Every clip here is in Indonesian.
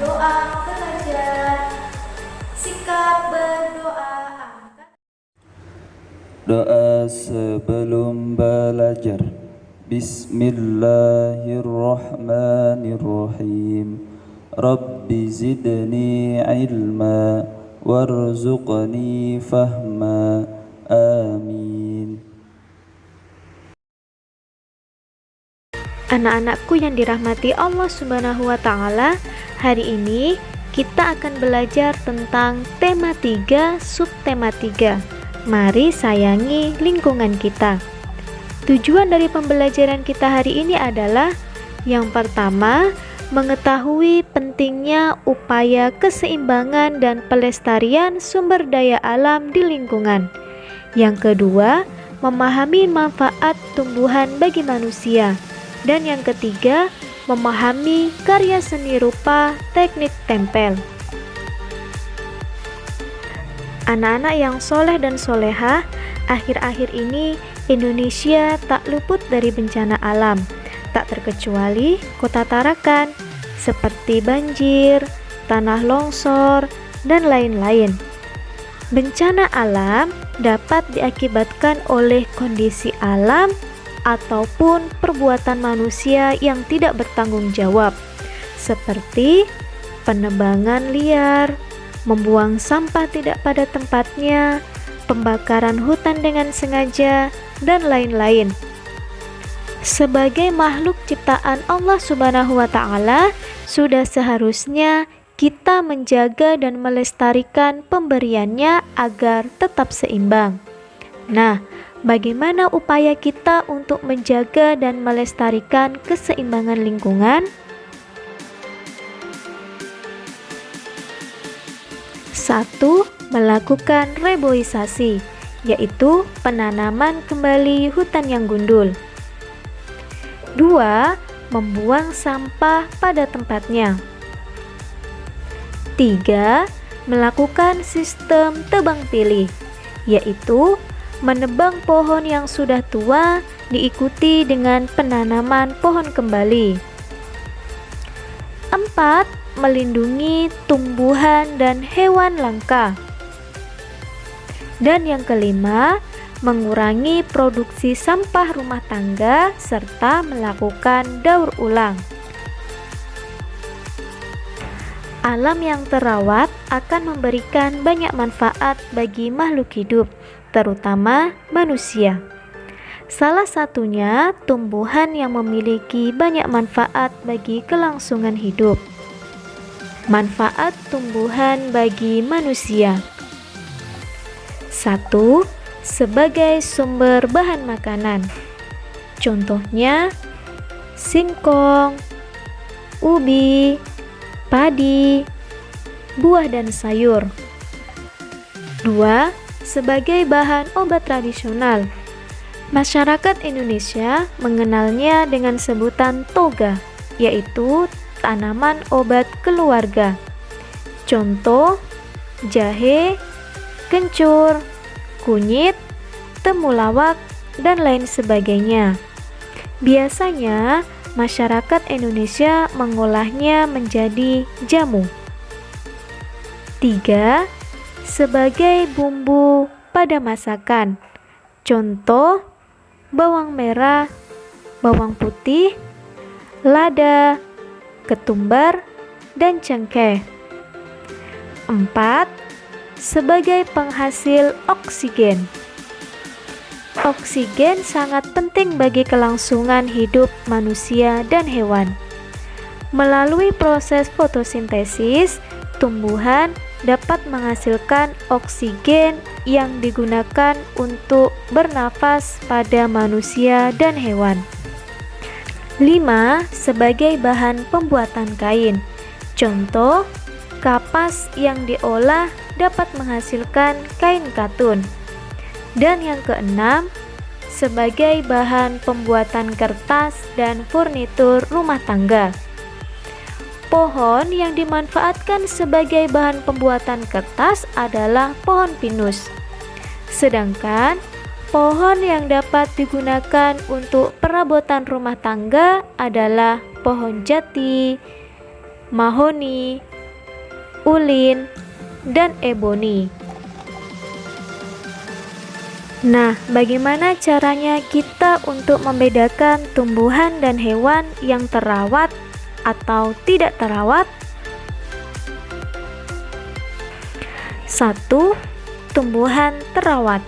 doa belajar. Sikap berdoa. Doa sebelum belajar. Bismillahirrahmanirrahim. Rabbi zidni ilma warzuqni fahma. Amin. Anak-anakku yang dirahmati Allah Subhanahu wa Ta'ala, hari ini kita akan belajar tentang tema 3, subtema 3. Mari sayangi lingkungan kita. Tujuan dari pembelajaran kita hari ini adalah yang pertama, mengetahui pentingnya upaya keseimbangan dan pelestarian sumber daya alam di lingkungan. Yang kedua, memahami manfaat tumbuhan bagi manusia. Dan yang ketiga, memahami karya seni rupa teknik tempel. Anak-anak yang soleh dan solehah, akhir-akhir ini Indonesia tak luput dari bencana alam, tak terkecuali kota Tarakan, seperti banjir, tanah longsor, dan lain-lain. Bencana alam dapat diakibatkan oleh kondisi alam ataupun perbuatan manusia yang tidak bertanggung jawab, seperti penebangan liar, membuang sampah tidak pada tempatnya, pembakaran hutan dengan sengaja, dan lain-lain. Sebagai makhluk ciptaan Allah Subhanahu wa Ta'ala, sudah seharusnya kita menjaga dan melestarikan pemberiannya agar tetap seimbang. Nah, bagaimana upaya kita untuk menjaga dan melestarikan keseimbangan lingkungan? 1. Melakukan reboisasi, yaitu penanaman kembali hutan yang gundul. 2. Membuang sampah pada tempatnya. 3. Melakukan sistem tebang pilih, yaitu menebang pohon yang sudah tua diikuti dengan penanaman pohon kembali. 4. Melindungi tumbuhan dan hewan langka. Dan yang kelima, mengurangi produksi sampah rumah tangga serta melakukan daur ulang. Alam yang terawat akan memberikan banyak manfaat bagi makhluk hidup, terutama manusia. Salah satunya tumbuhan yang memiliki banyak manfaat bagi kelangsungan hidup. Manfaat tumbuhan bagi manusia. 1. Sebagai sumber bahan makanan. Contohnya singkong, ubi, padi, buah dan sayur. 2. Sebagai bahan obat tradisional. Masyarakat Indonesia mengenalnya dengan sebutan toga, yaitu tanaman obat keluarga. Contoh, jahe, kencur, kunyit, temulawak, dan lain sebagainya. Biasanya, masyarakat Indonesia mengolahnya menjadi jamu. 3. Sebagai bumbu pada masakan. Contoh, bawang merah, bawang putih, lada, ketumbar, dan cengkeh. 4. Sebagai penghasil oksigen. Oksigen sangat penting bagi kelangsungan hidup manusia dan hewan. Melalui proses fotosintesis, tumbuhan dapat menghasilkan oksigen yang digunakan untuk bernafas pada manusia dan hewan. 5. Sebagai bahan pembuatan kain. Contoh, kapas yang diolah dapat menghasilkan kain katun. Dan yang keenam, sebagai bahan pembuatan kertas dan furnitur rumah tangga. Pohon yang dimanfaatkan sebagai bahan pembuatan kertas adalah pohon pinus. Sedangkan pohon yang dapat digunakan untuk perabotan rumah tangga adalah pohon jati, mahoni, ulin, dan eboni. Nah, bagaimana caranya kita untuk membedakan tumbuhan dan hewan yang terawat atau tidak terawat? 1. Tumbuhan terawat.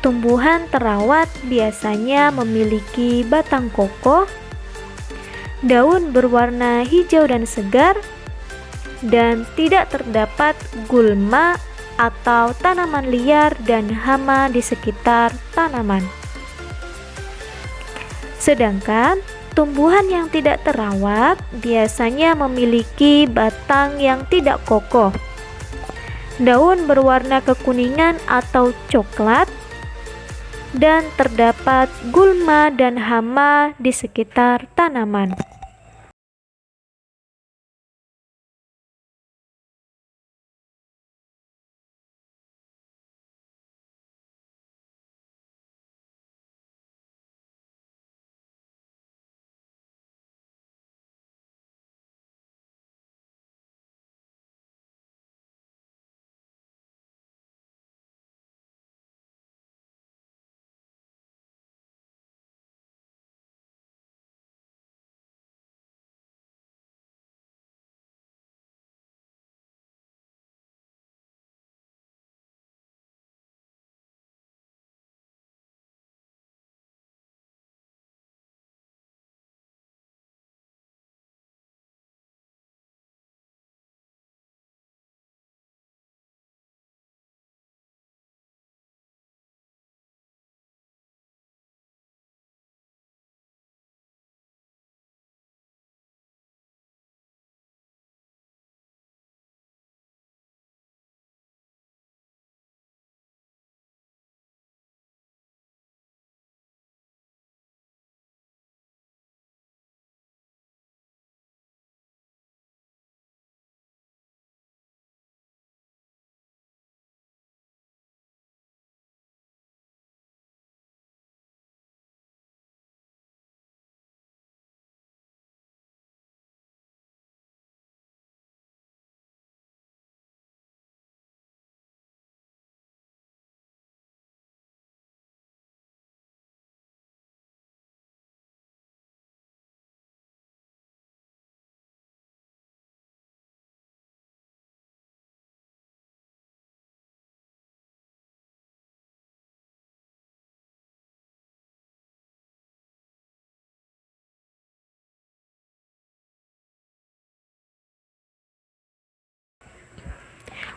Tumbuhan terawat biasanya memiliki batang kokoh, daun berwarna hijau dan segar, dan tidak terdapat gulma atau tanaman liar dan hama di sekitar tanaman. Sedangkan tumbuhan yang tidak terawat biasanya memiliki batang yang tidak kokoh, daun berwarna kekuningan atau coklat, dan terdapat gulma dan hama di sekitar tanaman.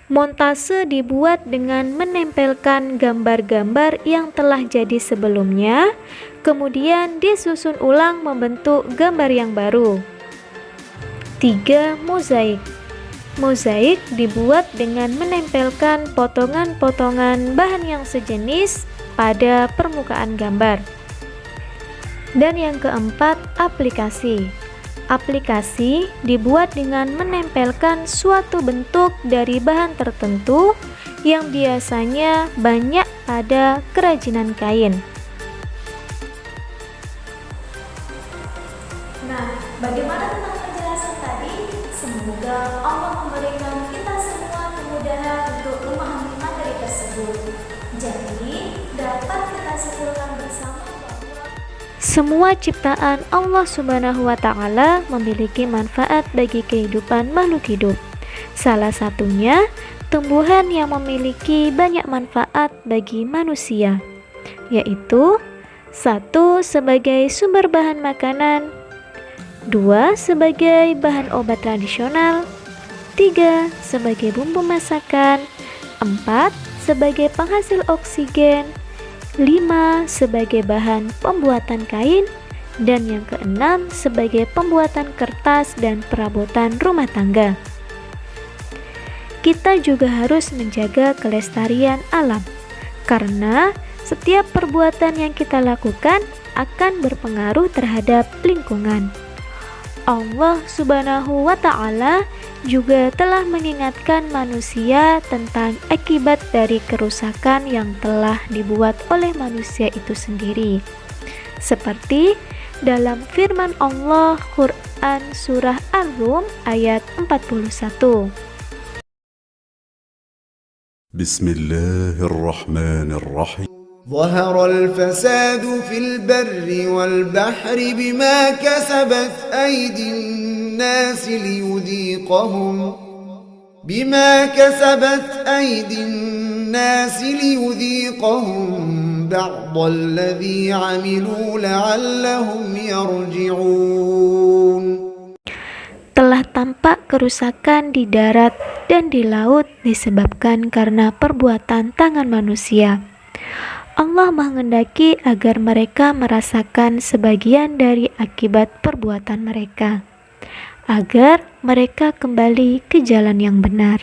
Montase dibuat dengan menempelkan gambar-gambar yang telah jadi sebelumnya, kemudian disusun ulang membentuk gambar yang baru. 3. Mozaik. Mozaik dibuat dengan menempelkan potongan-potongan bahan yang sejenis pada permukaan gambar. Dan yang keempat, aplikasi. Aplikasi dibuat dengan menempelkan suatu bentuk dari bahan tertentu yang biasanya banyak pada kerajinan kain. Nah, bagaimana tentang penjelasan tadi? Semoga Allah memberikan kita semua kemudahan untuk memahami materi tersebut. Jadi, dapat kita simpulkan bersama bahwa Semua ciptaan Allah Subhanahu wa Ta'ala memiliki manfaat bagi kehidupan makhluk hidup. Salah satunya, tumbuhan yang memiliki banyak manfaat bagi manusia, yaitu 1. Sebagai sumber bahan makanan, 2. Sebagai bahan obat tradisional, 3. Sebagai bumbu masakan, 4. Sebagai penghasil oksigen, 5. Sebagai bahan pembuatan kain, dan yang keenam sebagai pembuatan kertas dan perabotan rumah tangga. Kita juga harus menjaga kelestarian alam, karena setiap perbuatan yang kita lakukan akan berpengaruh terhadap lingkungan. Allah Subhanahu wa Ta'ala juga telah mengingatkan manusia tentang akibat dari kerusakan yang telah dibuat oleh manusia itu sendiri. Seperti dalam firman Allah Al-Quran Surah Ar-Rum ayat 41. Bismillahirrahmanirrahim. ظهر الفساد في البر والبحر بما كسبت أيدي الناس ليذيقهم بعض الذي عملوا لعلهم يرجعون. Telah tampak kerusakan di darat dan di laut disebabkan karena perbuatan tangan manusia. Allah menghendaki agar mereka merasakan sebagian dari akibat perbuatan mereka, agar mereka kembali ke jalan yang benar.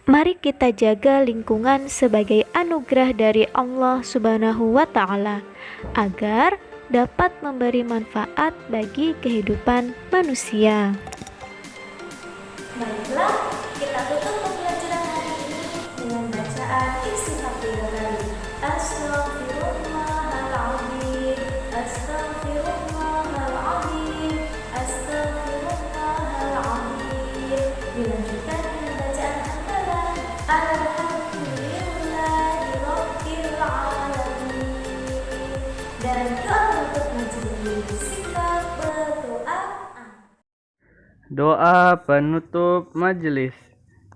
Mari kita jaga lingkungan sebagai anugerah dari Allah Subhanahu wa Ta'ala, agar dapat memberi manfaat bagi kehidupan manusia. Baiklah, kita tutup pembelajaran hari ini dengan bacaan istighfar 3 kali. Astaghfirullahaladzim, astaghfirullahaladzim, astaghfirullahaladzim. Dilanjutkan dengan bacaan hafalan. Alhamdulillahirabbil alamin. Dan doa untuk majelis. Sikap berdoa. Doa penutup majelis.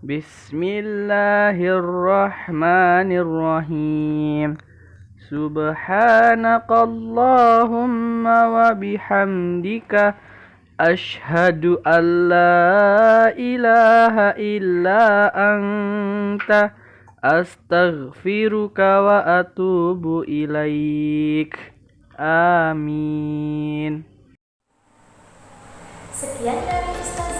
Bismillahirrahmanirrahim. Subhanakallahumma wa bihamdika asyhadu an la ilaha illa anta astaghfiruka wa atubu ilaik. Amin. Sekian dari Ustaz